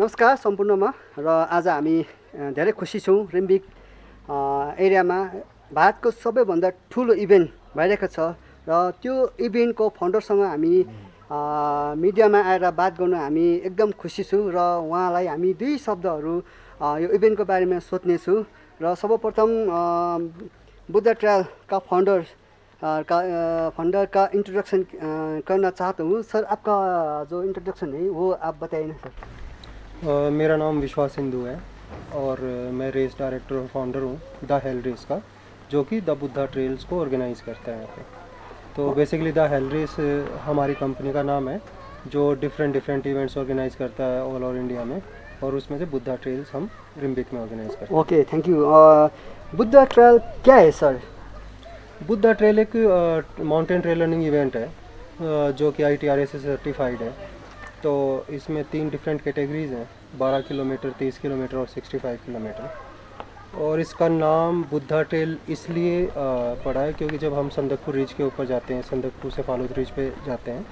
नमस्कार सम्पूर्णमा र आज हामी धेरै खुसी छौँ। रिम्बिक एरियामा भारतको सबैभन्दा ठुलो इभेन्ट भइरहेको छ र त्यो इभेन्टको फाउन्डरसँग हामी मिडियामा आएर बात गर्न हामी एकदम खुसी छु र उहाँलाई हामी दुई शब्दहरू यो इभेन्टको बारेमा सोध्नेछु र सर्वप्रथम बुद्ध ट्रायलका फाउंडर का इंट्रोडक्शन करना चाहता हूँ। सर आपका जो इंट्रोडक्शन है वो आप बताइए ना सर। मेरा नाम विश्वास सिंधु है और मैं रेस डायरेक्टर और फाउंडर हूँ द हेल रेस का, जो कि द बुद्धा ट्रेल्स को ऑर्गेनाइज़ करता है यहाँ पे। तो बेसिकली द हेल रेस हमारी कंपनी का नाम है जो डिफरेंट इवेंट्स ऑर्गेनाइज़ करता है ऑल ओवर इंडिया में, और उसमें से बुद्धा ट्रेल्स हम रिम्बिक में ऑर्गेनाइज़ करते हैं। Okay, thank you. Buddha trail क्या है सर? बुद्धा ट्रेल एक माउंटेन ट्रेल रनिंग इवेंट है जो कि ITRA से सर्टिफाइड है। तो इसमें 3 डिफरेंट कैटेगरीज हैं, 12 किलोमीटर, 30 किलोमीटर और 65 किलोमीटर। और इसका नाम बुद्धा ट्रेल इसलिए पड़ा है क्योंकि जब हम संदकपुर रिज के ऊपर जाते हैं, संदकपुर से फालूद रिज पे जाते हैं,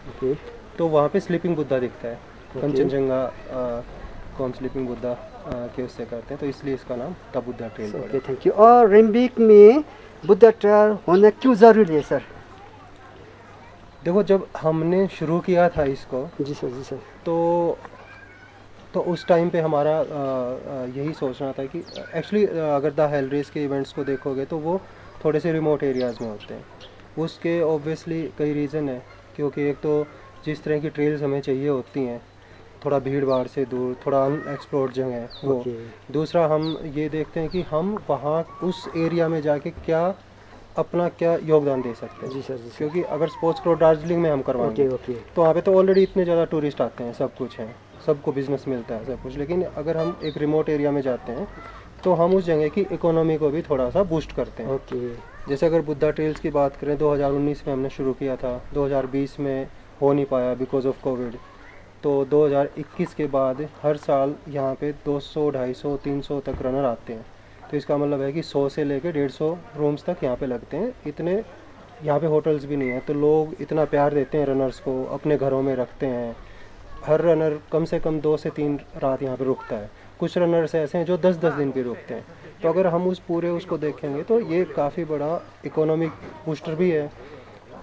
तो वहाँ पे स्लीपिंग बुद्धा दिखता है। कंचनजंगा को हम स्लीपिंग बुद्धा के उससे करते हैं, तो इसलिए इसका नाम द बुद्धा ट्रेल पड़ा। Okay, thank you. और रिम्बिक में बुद्धा ट्रेल होना क्यों ज़रूरी है सर? देखो, जब हमने शुरू किया था इसको, जी सर, तो उस टाइम पे हमारा यही सोचना था कि एक्चुअली अगर द हेल रेस के इवेंट्स को देखोगे तो वो थोड़े से रिमोट एरियाज़ में होते हैं। उसके ऑब्वियसली कई रीज़न है, क्योंकि एक तो जिस तरह की ट्रेल्स हमें चाहिए होती हैं, थोड़ा भीड़ भाड़ से दूर, थोड़ा अनएक्सप्लोर्ड जगह है वो। दूसरा हम ये देखते हैं कि हम वहाँ उस एरिया में जाके अपना क्या योगदान दे सकते हैं। जी सर। क्योंकि अगर स्पोर्ट्स क्रो दार्जिलिंग में हम करवाएंगे तो वहाँ पे तो ऑलरेडी इतने ज़्यादा टूरिस्ट आते हैं, सब कुछ है, सबको बिजनेस मिलता है, सब कुछ। लेकिन अगर हम एक रिमोट एरिया में जाते हैं तो हम उस जगह की इकोनॉमी को भी थोड़ा सा बूस्ट करते हैं। जैसे अगर बुद्धा ट्रेल्स की बात करें, 2019 में हमने शुरू किया था, 2020 में हो नहीं पाया बिकॉज ऑफ कोविड। तो 2021 के बाद हर साल यहाँ पे 200, 250, 300 तक रनर आते हैं। तो इसका मतलब है कि 100 से लेके 150 रूम्स तक यहाँ पे लगते हैं। इतने यहाँ पे होटल्स भी नहीं है, तो लोग इतना प्यार देते हैं रनर्स को, अपने घरों में रखते हैं। हर रनर कम से कम 2 से 3 रात यहाँ पे रुकता है। कुछ रनर्स ऐसे हैं जो 10-10 दिन भी रुकते हैं। तो अगर हम उस पूरे उसको देखेंगे तो ये काफ़ी बड़ा इकोनॉमिक बूस्टर भी है।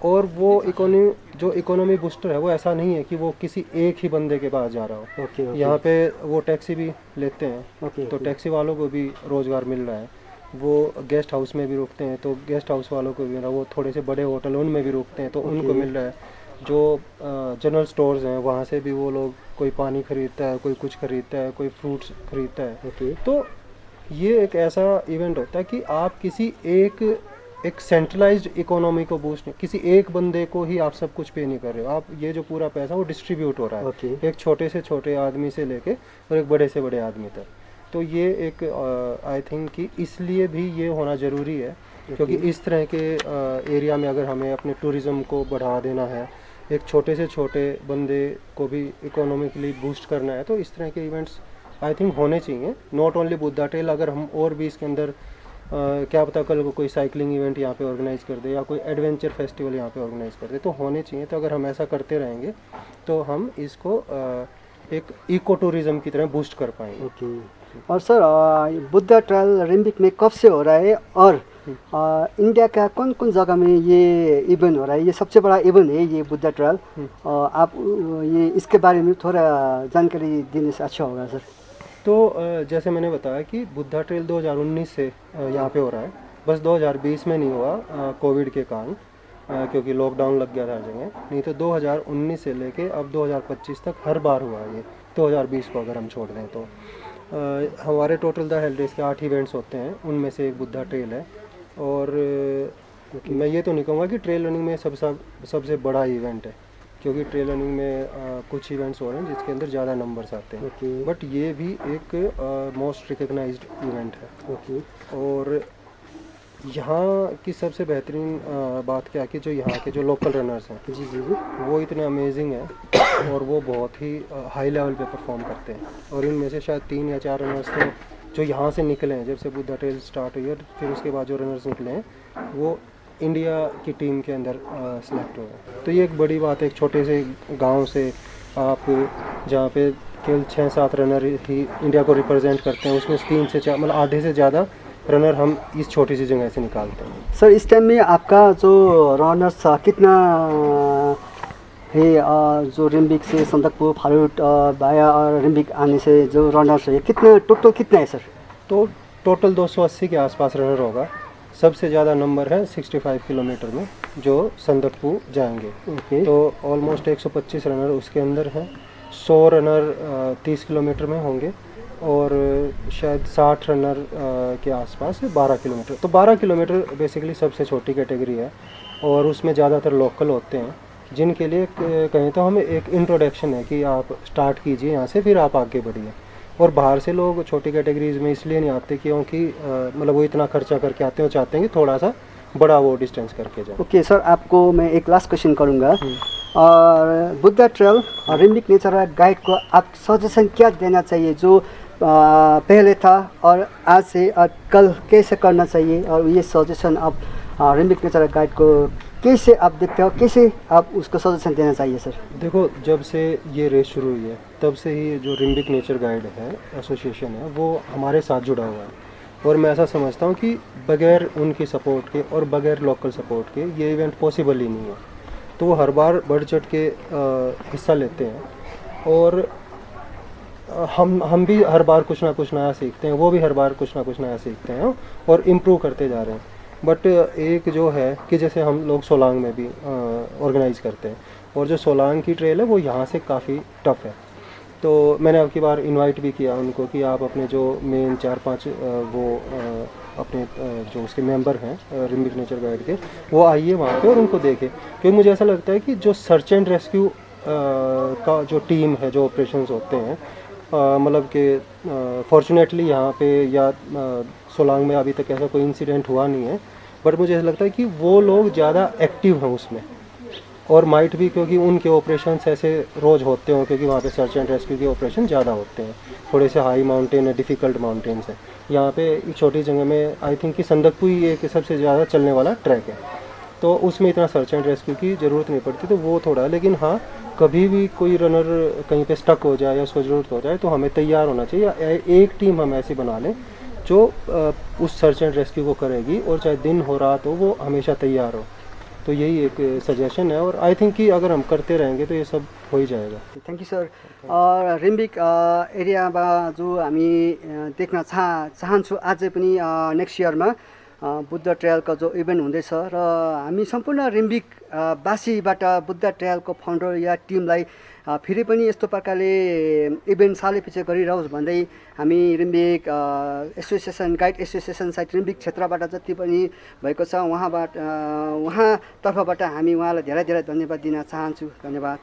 और वो इकोनॉमी बूस्टर है, वो ऐसा नहीं है कि वो किसी एक ही बंदे के पास जा रहा हो। यहाँ पे वो टैक्सी भी लेते हैं, तो टैक्सी वालों को भी रोज़गार मिल रहा है। वो गेस्ट हाउस में भी रुकते हैं, तो गेस्ट हाउस वालों को भी मिल रहा है। वो थोड़े से बड़े होटल उनमें भी रुकते हैं, तो उनको मिल रहा है। जो जनरल स्टोर्स हैं वहाँ से भी वो लोग, कोई पानी खरीदता है, कोई कुछ खरीदता है, कोई फ्रूट्स खरीदता है। तो ये एक ऐसा इवेंट होता है कि आप किसी एक सेंट्रलाइज्ड इकोनॉमी को बूस्ट नहीं, किसी एक बंदे को ही आप सब कुछ पे नहीं कर रहे हो। आप ये जो पूरा पैसा वो डिस्ट्रीब्यूट हो रहा है एक छोटे से छोटे आदमी से लेके और एक बड़े से बड़े आदमी तक। तो ये एक आई थिंक कि इसलिए भी ये होना ज़रूरी है, क्योंकि इस तरह के एरिया में अगर हमें अपने टूरिज़्म को बढ़ा देना है, एक छोटे से छोटे बंदे को भी इकोनॉमिकली बूस्ट करना है, तो इस तरह के इवेंट्स आई थिंक होने चाहिए। नॉट ओनली बुद्धा ट्रेल, अगर हम और भी इसके अंदर क्या पता कल को कोई साइकिलिंग इवेंट यहाँ पे ऑर्गेनाइज़ कर दे या कोई एडवेंचर फेस्टिवल यहाँ पे ऑर्गेनाइज़ कर दे, तो होने चाहिए। तो अगर हम ऐसा करते रहेंगे तो हम इसको एक इको टूरिज़्म की तरह बूस्ट कर पाएंगे। और सर, बुद्धा ट्रेल रिम्बिक में कब से हो रहा है और इंडिया का कौन कौन जगह में ये इवेंट हो रहा है? ये सबसे बड़ा इवेंट है ये बुद्धा ट्रेल। आप ये इसके बारे में थोड़ा जानकारी देने से अच्छा होगा सर। तो जैसे मैंने बताया कि बुद्धा ट्रेल 2019 से यहाँ पे हो रहा है, बस 2020 में नहीं हुआ कोविड के कारण, क्योंकि लॉकडाउन लग गया था हर जगह। नहीं तो 2019 से लेके अब 2025 तक हर बार हुआ है ये। 2020 को अगर हम छोड़ दें तो हमारे टोटल द हेल रेस के 8 इवेंट्स होते हैं, उनमें से एक बुद्धा ट्रेल है। और मैं ये तो नहीं कहूँगा कि ट्रेल रनिंग में सबसे बड़ा इवेंट है, क्योंकि ट्रेल रनिंग में कुछ इवेंट्स हो रहे हैं जिसके अंदर ज़्यादा नंबर्स आते हैं। बट ये भी एक मोस्ट रिकग्नाइज्ड इवेंट है। और यहाँ की सबसे बेहतरीन बात क्या है कि जो यहाँ के जो लोकल रनर्स हैं वो इतने अमेजिंग हैं और वो बहुत ही हाई लेवल पे परफॉर्म करते हैं। और इनमें से शायद 3 या 4 रनर्स तो जो यहाँ से निकले हैं, जब से बुद्धा ट्रेल स्टार्ट हुई है, फिर उसके बाद जो रनर्स निकले हैं वो इंडिया की टीम के अंदर सिलेक्ट हुए हैं। तो ये एक बड़ी बात है, एक छोटे से गांव से आप जहाँ पे केवल 6-7 रनर ही इंडिया को रिप्रेजेंट करते हैं, उसमें 3 से 4 मतलब आधे से ज़्यादा रनर हम इस छोटी सी जगह से निकालते हैं। सर इस टाइम में आपका जो रनर्स कितना है, जो रिम्बिक से सन्दकपू फालुट बाया और रिम्बिक आने से जो रनर्स है कितना टोटल कितना है सर? तो टोटल 280 के आसपास रनर होगा। सबसे ज़्यादा नंबर है 65 किलोमीटर में जो सन्दकपू जाएंगे। तो ऑलमोस्ट 125 रनर उसके अंदर हैं। 100 रनर 30 किलोमीटर में होंगे और शायद 60 रनर के आसपास 12 किलोमीटर। तो 12 किलोमीटर बेसिकली सबसे छोटी कैटेगरी है और उसमें ज़्यादातर लोकल होते हैं, जिनके लिए कहें तो हमें एक इंट्रोडक्शन है कि आप स्टार्ट कीजिए यहाँ से, फिर आप आगे बढ़िए। और बाहर से लोग छोटी कैटेगरीज में इसलिए नहीं आते क्योंकि मतलब वो इतना खर्चा करके आते हैं, वो चाहते हैं कि थोड़ा सा बड़ा वो डिस्टेंस करके जाए। ओके सर, आपको मैं एक लास्ट क्वेश्चन करूँगा। और बुद्धा ट्रेल और रिम्बिक नेचर गाइड को आप सजेशन क्या देना चाहिए जो पहले था और आज से और कल कैसे करना चाहिए, और ये सजेशन आप रिम्बिक नेचर गाइड को कैसे आप देखते हो, कैसे आप उसको सजेशन देना चाहिए सर? देखो, जब से ये रेस शुरू हुई है तब से ही जो रिम्बिक नेचर गाइड है एसोसिएशन है वो हमारे साथ जुड़ा हुआ है। और मैं ऐसा समझता हूँ कि बगैर उनकी सपोर्ट के और बगैर लोकल सपोर्ट के ये इवेंट पॉसिबल ही नहीं है। तो वो हर बार बढ़ चढ़ के हिस्सा लेते हैं और हम भी हर बार कुछ ना कुछ नया सीखते हैं, वो भी हर बार कुछ ना कुछ नया सीखते हैं और इम्प्रूव करते जा रहे हैं। बट एक जो है कि जैसे हम लोग सोलांग में भी ऑर्गेनाइज करते हैं और जो सोलांग की ट्रेल है वो यहाँ से काफ़ी टफ़ है। तो मैंने अब की बार इनवाइट भी किया उनको कि आप अपने जो मेन 4-5 अपने जो उसके मेंबर हैं रिम्बिक नेचर गाइड के, वो आइए वहाँ पे और उनको देखें। क्योंकि मुझे ऐसा लगता है कि जो सर्च एंड रेस्क्यू का जो टीम है, जो ऑपरेशंस होते हैं, मतलब कि फॉर्चुनेटली यहाँ पे या सोलांग में अभी तक ऐसा कोई इंसिडेंट हुआ नहीं है, बट मुझे ऐसा लगता है कि वो लोग ज़्यादा एक्टिव हैं उसमें। और माइट भी क्योंकि उनके ऑपरेशंस ऐसे रोज़ होते हों, क्योंकि वहाँ पे सर्च एंड रेस्क्यू के ऑपरेशन ज़्यादा होते हैं। थोड़े से हाई माउंटेन है, डिफ़िकल्ट माउंटेन्स हैं। यहाँ पे एक छोटी जगह में आई थिंक कि सन्दकपू ही एक सबसे ज़्यादा चलने वाला ट्रैक है, तो उसमें इतना सर्च एंड रेस्क्यू की ज़रूरत नहीं पड़ती। तो वो थोड़ा, लेकिन हाँ, कभी भी कोई रनर कहीं पे स्टक हो जाए या उसको ज़रूरत हो जाए तो हमें तैयार होना चाहिए, या एक टीम हम ऐसी बना लें जो उस सर्च एंड रेस्क्यू को करेगी और चाहे दिन हो रात हो वो हमेशा तैयार हो। तो यही एक सजेशन है और आई थिंक कि अगर हम करते रहेंगे तो ये सब हो ही जाएगा। Thank you sir. और रिम्बिक एरियामा जो हामी देख्न चाहन्छु अझै पनि नेक्स्ट इयरमा बुद्ध ट्रेलको जो इभेन्ट हुँदैछ र हामी सम्पूर्ण रिम्बिक बासीबाट बुद्ध ट्रेलको फाउन्डर या टिमलाई फेरि पनि यस्तो प्रकारले इभेन्ट सालैपछि गरिरहोस् भन्दै हामी Rimbik association guide association side Rimbik क्षेत्रबाट जति पनि भएको छ उहाँतर्फबाट हामी उहाँलाई धेरै धेरै धन्यवाद दिन चाहन्छु। धन्यवाद।